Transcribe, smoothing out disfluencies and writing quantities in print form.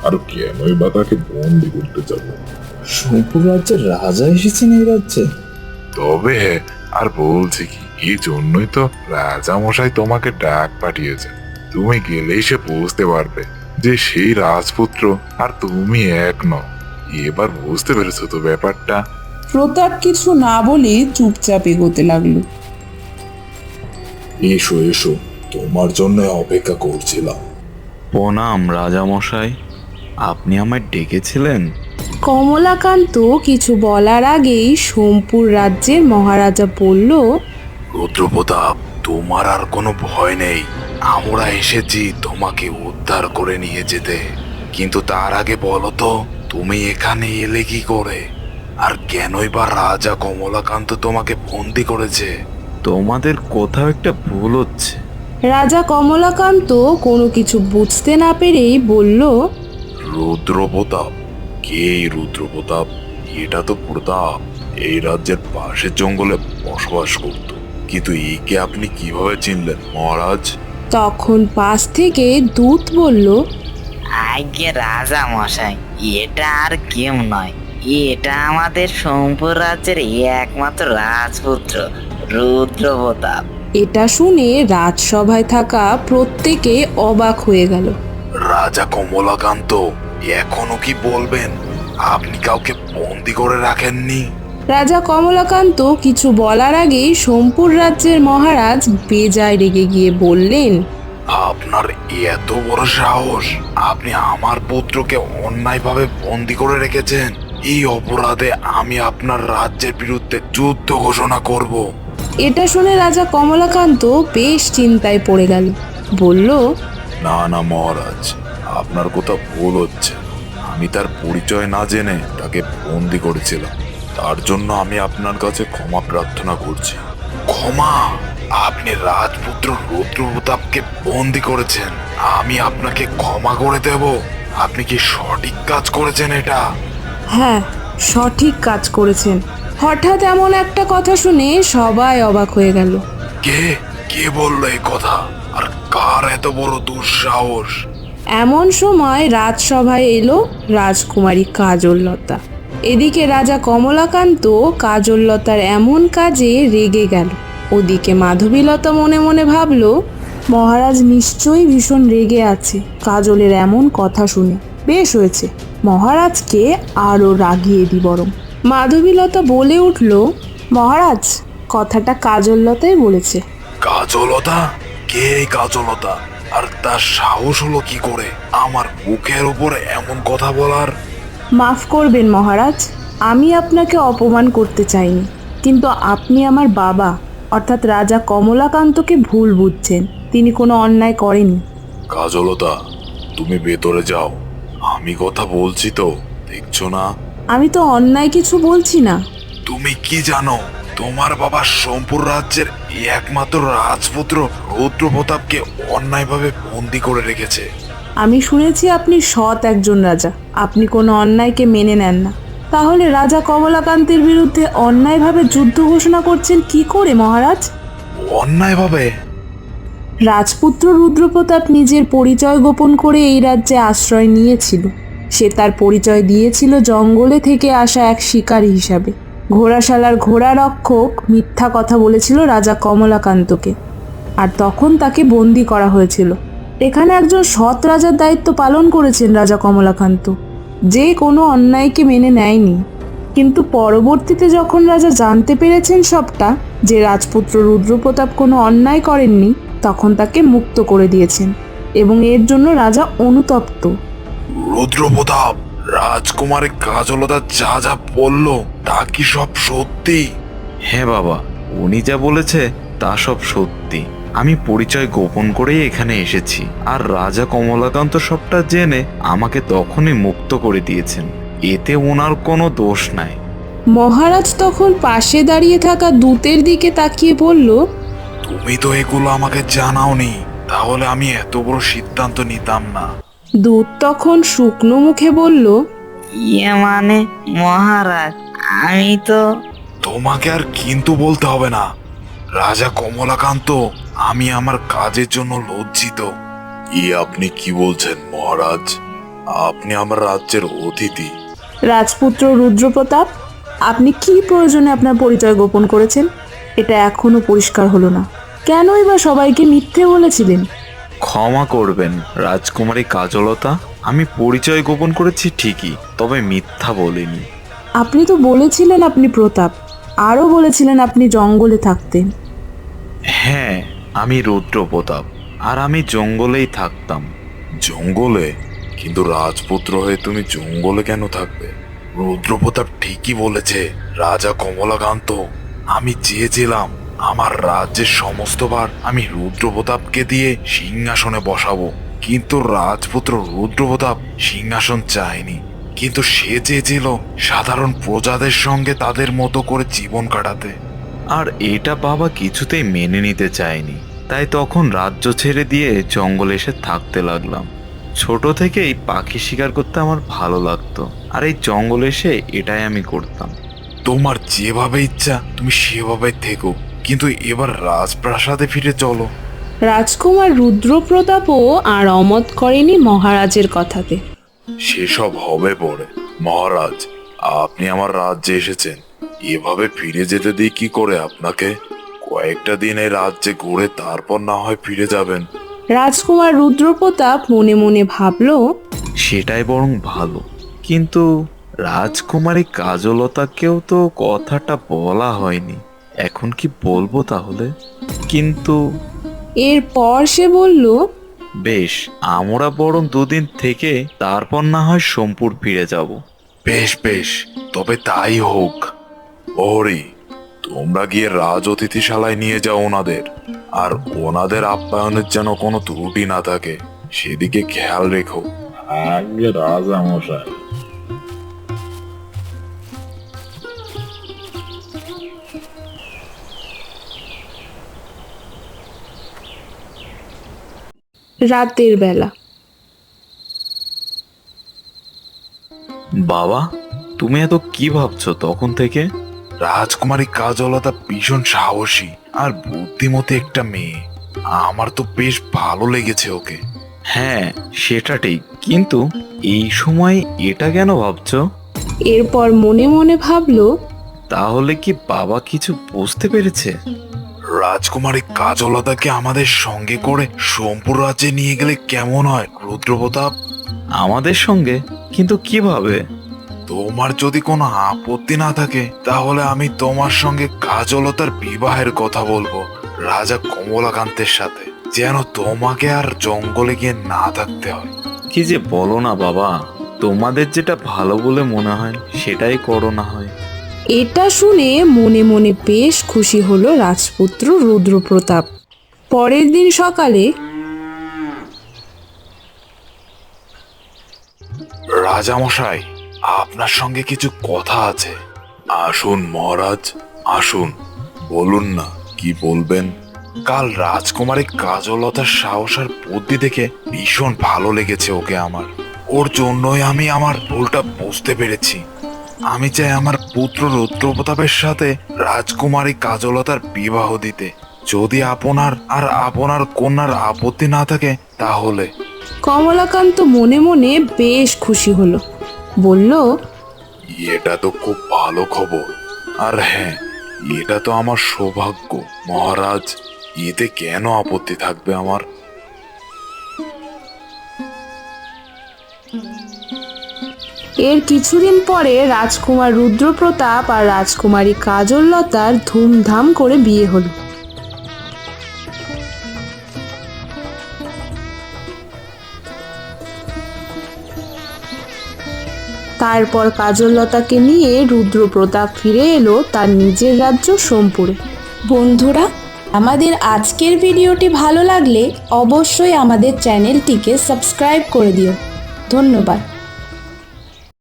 আর কেনই বা তাকে বন্দি করতে যাব? সোমপুর রাজ্যের রাজা এসেছেন এই রাজ্যে? তবে আর বলছি কি, এই জন্যই তো রাজা মশাই তোমাকে ডাক পাঠিয়েছে। তুমি গেলেই সে বুঝতে পারবে যে সেই রাজপুত্র আর তুমি এক নও। এবার বুঝতে পেরেছো তো ব্যাপারটা? প্রতাপ কিছু না বলে চুপচাপ এগোতে লাগলো। এসো এসো, তোমার জন্য অপেক্ষা করছিলাম। প্রণাম রাজামশাই, আপনি আমায় ডেকেছিলেন? কমলাকান্ত কিছু বলার আগেই সোমপুর রাজ্যের মহারাজা বলল, রুদ্রপ্রতাপ, তোমার আর কোনো ভয় নেই। আমরা এসেছি তোমাকে উদ্ধার করে নিয়ে যেতে। কিন্তু তার আগে বলো তো, তুমি এখানে এলে কি করে? আর কেনই বা রাজা কমলাকান্ত তোমাকে বন্দি করেছে? তোমাদের কোথাও একটা ভুল হচ্ছে। রাজা কমলাকান্ত কোনো কিছু বুঝতে না পেরেই বলল, রুদ্রপ্রতাপ? কে এই রুদ্রপ্রতাপ? এটা তো প্রতাপ, এই রাজ্যের পাশের জঙ্গলে বসবাস করত। কিন্তু একে আপনি কিভাবে চিনলেন মহারাজ? তখন পাশ থেকে দূত বলল, আজ্ঞে রাজা মশাই, এটা আর কেউ নয়, এটা আমাদের সোমপুর রাজ্যের একমাত্র রাজপুত্র রুদ্রপ্রতাপ। এটা শুনে রাজসভায় থাকা প্রত্যেকে অবাক হয়ে গেল। রাজা কমলাকান্ত এখনো কি বলবেন? আপনি কাউকে বন্দি করে রাখেননি? রাজা কমলাকান্ত কিছু বলার আগেই সোমপুর রাজ্যের মহারাজ বেজায় রেগে গিয়ে বললেন, আপনার এত বড় সাহস! আপনি আমার পুত্রকে অন্যায়ভাবে বন্দি করে রেখেছেন। এই অপরাধে আমি আপনার রাজ্যের বিরুদ্ধে যুদ্ধ ঘোষণা করব। এটা শুনে রাজা কমলাকান্ত বেশ চিন্তায় পড়ে গেল। বলল, না না মহারাজ, আপনার কোথাও ভুল হচ্ছে। আমি তার পরিচয় না জেনে তাকে বন্দি করেছিলাম। তার জন্য আমি আপনার কাছে ক্ষমা প্রার্থনা করছি। ক্ষমা? আপনি রাজপুত্র রুদ্রপ্রতাপকে বন্দি করেছেন, আমি আপনাকে ক্ষমা করে দেব? আপনি কি সঠিক কাজ করেছেন এটা? হ্যাঁ, সঠিক কাজ করেছেন। হঠাৎ এমন একটা কথা শুনে সবাই অবাক হয়ে গেল। কে কে বললো এই কথা? আর কার এত বড় দুঃসাহস? এমন সময় রাজসভায় এলো রাজকুমারী কাজললতা। এদিকে রাজা কমলাকান্ত কাজললতার এমন কাজে রেগে গেল। ওদিকে মাধবীলতা মনে মনে ভাবল, মহারাজ নিশ্চয়ই ভীষণ রেগে আছে কাজলের এমন কথা শুনে। বেশ হয়েছে, মহারাজকে আরো রাগিয়ে দি বরং। মাধবীলতা বলে উঠল, মহারাজ, কথাটা কাজললতাই বলেছে। কাজলতা? কে এই কাজলতা? আর তার সাহস হলো কি করে আমার মুখের উপরে এমন কথা বলার? মাফ করবেন মহারাজ, আমি আপনাকে অপমান করতে চাইনি, কিন্তু আপনি আমার বাবা অর্থাৎ রাজা কমলাকান্তকে ভুল বুঝছেন। তিনি কোনো অন্যায় করেনি। কাজলতা, তুমি ভেতরে যাও, আমি কথা বলছি তো, দেখছো না? আমি তো অন্যায় কিছু বলছি না। তুমি কি জানো তোমার বাবা সোমপুর রাজ্যের একমাত্র রাজপুত্র রুদ্রপ্রতাপকে অন্যায়ভাবে বন্দি করে রেখেছে? আমি শুনেছি আপনি সৎ একজন রাজা, আপনি কোনো অন্যায়কে মেনে নেন না। তাহলে রাজা কমলাকান্তের বিরুদ্ধে অন্যায়ভাবে যুদ্ধ ঘোষণা করছেন কি করে মহারাজ? অন্যায়ভাবে? রাজপুত্র রুদ্রপ্রতাপ নিজের পরিচয় গোপন করে এই রাজ্যে আশ্রয় নিয়েছিল। সে তার পরিচয় দিয়েছিল জঙ্গলে থেকে আসা এক শিকারী হিসাবে। ঘোড়াশালার ঘোড়া রক্ষক মিথ্যা কথা বলেছিল রাজা কমলাকান্তকে, আর তখন তাকে বন্দি করা হয়েছিল। এখানে একজন সৎ রাজার দায়িত্ব পালন করেছেন রাজা কমলাকান্ত, যে কোনো অন্যায়কে মেনে নেয়নি। কিন্তু পরবর্তীতে যখন রাজা জানতে পেরেছেন সবটা, যে রাজপুত্র রুদ্রপ্রতাপ কোনো অন্যায় করেননি, তখন তাকে মুক্ত করে দিয়েছেন এবং এর জন্য রাজা অনুতপ্ত। রুদ্রপ্রতাপ, রাজকুমারী কাজলতা যা যা বলল তা কি সব সত্যি? হ্যাঁ বাবা, উনি যা বলেছে তা সব সত্যি। আমি পরিচয় গোপন করেই এখানে এসেছি, আর রাজা কমলাকান্ত সবটা জেনে আমাকে তখনই মুক্ত করে দিয়েছেন। এতে ওনার কোনো দোষ নাই। মহারাজ তখন পাশে দাঁড়িয়ে থাকা দূতের দিকে তাকিয়ে বলল, তুমি তো এগুলো আমাকে জানাওনি, তাহলে আমি এত বড় সিদ্ধান্ত নিতাম না। দূত তখন শুকনো মুখে বলল, মানে মহারাজ, আমি তো তোমাকে আর কিন্তু বলতে হবে না। রাজা কমলাকান্ত, আমি আমার কাজের জন্য লজ্জিত। আপনি কি বলছেন মহারাজ? আপনি আমার রাজ্যের অতিথি। রাজপুত্র রুদ্রপ্রতাপ, আপনি কি প্রয়োজনে আপনার পরিচয় গোপন করেছেন? এটা এখনো পরিষ্কার হলো না। কেনই বা সবাইকে মিথ্যে বলেছিলেন? ক্ষমা করবেন রাজকুমারী কাজলতা, আমি পরিচয় গোপন করেছি ঠিকই, তবে মিথ্যা বলিনি। আপনি তো বলেছিলেন আপনি প্রতাপ, আরও বলেছিলেন আপনি জঙ্গলে থাকতেন। হ্যাঁ, আমি রুদ্রপ্রতাপ, আর আমি জঙ্গলেই থাকতাম। জঙ্গলে? কিন্তু রাজপুত্র হয়ে তুমি জঙ্গলে কেন থাকবে? রুদ্রপ্রতাপ ঠিকই বলেছে রাজা কমলাকান্ত। আমি চেয়েছিলাম আমার রাজ্যের সমস্ত ভার আমি রুদ্রপ্রতাপকে দিয়ে সিংহাসনে বসাবো, কিন্তু রাজপুত্র রুদ্রপ্রতাপ সিংহাসন চায়নি। কিন্তু সে চেয়েছিল সাধারণ প্রজাদের সঙ্গে তাদের মতো করে জীবন কাটাতে। আর এটা বাবা কিছুতেই মেনে নিতে চায়নি, তাই তখন রাজ্য ছেড়ে দিয়ে জঙ্গলে এসে থাকতে লাগলাম। ছোট থেকেই পাখি শিকার করতে আমার ভালো লাগতো, আর এই জঙ্গলে এসে এটাই আমি করতাম। তোমার যেভাবে ইচ্ছা তুমি সেভাবে থেকো, কিন্তু এবার রাজপ্রাসাদে ফিরে চলো। রাজকুমার রুদ্রপ্রতাপও আর অমত করেনি মহারাজের কথাতে। সেসব হবে পরে। মহারাজ, আপনি আমার রাজ্যে এসেছেন, এভাবে ফিরে যেতে দিই কি করে আপনাকে? কয়েকটা দিন এই রাজ্যে ঘুরে তারপর না হয় ফিরে যাবেন। রাজকুমার রুদ্রপ্রতাপ মনে মনে ভাবল, সেটাই বরং ভালো, কিন্তু রাজকুমারী কাজলতাকেও তো কথাটা বলা হয়নি, এখন কি বলবো তাহলে? কিন্তু এরপর সে বলল, বেশ, আমরা বরং দুদিন থেকে তারপর না হয় সোমপুর ফিরে যাব। বেশ বেশ, তবে তাই হোক। ওরি, তোমরা গিয়ে রাজ অতিথিশালায় নিয়ে যাও ওনাদের, আর ওনাদের আপ্যায়নের যেন কোনো ত্রুটি না থাকে সেদিকে খেয়াল রেখো। আগে রাজা মশাই। রাতের বেলা। বাবা, তুমি এত কি ভাবছো তখন থেকে? রাজকুমারী কাজলতা ভীষণ সাহসী আর বুদ্ধিমতী একটা মেয়ে। আমার তো বেশ ভালো লেগেছে ওকে। হ্যাঁ, সেটা ঠিক, কিন্তু এই সময় এটা কেন ভাবছো? এরপর মনে মনে ভাবল, তাহলে কি বাবা কিছু বুঝতে পেরেছে? রাজকুমারী কাজলতাকে আমাদের সঙ্গে করে সোমপুর রাজ্যে নিয়ে গেলে কেমন হয় রুদ্রপ্রতাপ? আমাদের সঙ্গে? কিন্তু কিভাবে? তোমার যদি কোনো আপত্তি না থাকে তাহলে আমি তোমার সঙ্গে কাজলতার বিবাহের কথা বলবো রাজা কমলাকান্তের সাথে, যেন তোমাকে আর জঙ্গলে গিয়ে না থাকতে হয়। কি যে বলো না বাবা, তোমাদের যেটা ভালো বলে মনে হয় সেটাই করো না হয়। এটা শুনে মনে মনে বেশ খুশি হলো রাজপুত্র রুদ্রপ্রতাপ। পরের দিন সকালে রাজামশাই, আপনার সঙ্গে কিছু কথা আছে। আসুন মহারাজ, আসুন, বলুন না কি বলবেন। কাল রাজকুমারী কাজলতার সাহস আর বুদ্ধি দেখে ভীষণ ভালো লেগেছে ওকে আমার। ওর জন্যই আমি আমার ভুলটা বুঝতে পেরেছি। আমি চাই আমার পুত্র রুদ্রপ্রতাপের সাথে রাজকুমারী কাজলতার বিবাহ দিতে, যদি আপনার কন্যার আপত্তি না থাকে তাহলে। কমলাকান্ত মনে মনে বেশ খুশি হলো, বলল, এটা তো খুব ভালো খবর। আর হ্যাঁ, এটা তো আমার সৌভাগ্য মহারাজ, এতে কেন আপত্তি থাকবে আমার? এর কিছুদিন পরে রাজকুমার রুদ্রপ্রতাপ আর রাজকুমারী কাজললতার ধুমধাম করে বিয়ে হলো। তারপর কাজললতাকে নিয়ে রুদ্রপ্রতাপ ফিরে এলো তার নিজের রাজ্য সোমপুরে। বন্ধুরা, আমাদের আজকের ভিডিওটি ভালো লাগলে অবশ্যই আমাদের চ্যানেলটিকে সাবস্ক্রাইব করে দিও। ধন্যবাদ।